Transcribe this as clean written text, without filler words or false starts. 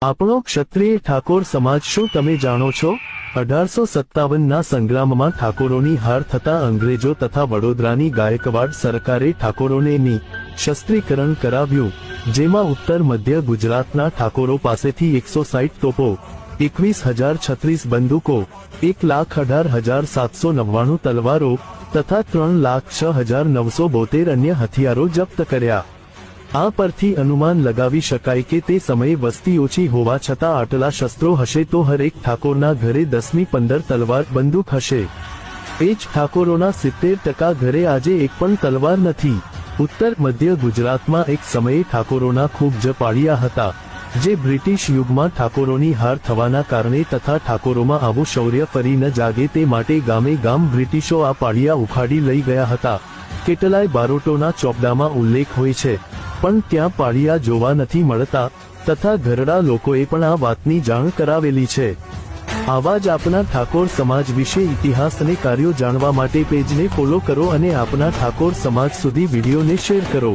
આપણો ક્ષત્રિય ઠાકોર સમાજ શું તમે જાણો છો? 1857ના સંગ્રામમાં ઠાકોરોની હાર થતા અંગ્રેજો તથા વડોદરાની ગાયકવાડ સરકારે ઠાકોરોને નિશસ્ત્રીકરણ કરાવ્યું, જેમાં ઉત્તર મધ્ય ગુજરાતના ઠાકોરો પાસેથી 160 તોપો, 21,036 બંદૂકો, 1,18,799 તલવારો તથા 3,06,972 અન્ય હથિયારો જપ્ત કર્યા। આ પરથી અનુમાન લગાવી શકાય કે તે સમયે વસ્તી ઓછી હોવા છતાં આટલા શસ્ત્રો હશે તો હરેક ઠાકોરના ઘરે 10ની 15 તલવાર બંદૂક હશે। એ જ ઠાકોરોના 70% ઘરે આજે એક પણ તલવાર નથી। ઉત્તર મધ્ય ગુજરાતમાં એક સમયે ઠાકોરોના ખૂબ જ પાળિયા હતા, જે બ્રિટિશ યુગમાં ઠાકોરોની હાર થવાના કારણે તથા ઠાકોરોમાં આવું શૌર્ય ફરી ન જાગે તે માટે ગામે ગામ બ્રિટિશો આ પાળિયા ઉખાડી લઈ ગયા હતા। કેટલાય બારોટોના ચોપડામાં ઉલ્લેખ હોય છે, પણ ત્યાં પાળિયા જોવા નથી મળતા તથા ઘરડા લોકોએ પણ આ વાતની જાણ કરાવેલી છે। આવા જ આપના ઠાકોર સમાજ વિશે ઇતિહાસ અને કાર્યો જાણવા માટે પેજને ફોલો કરો અને આપના ઠાકોર સમાજ સુધી વિડીયોને શેર કરો।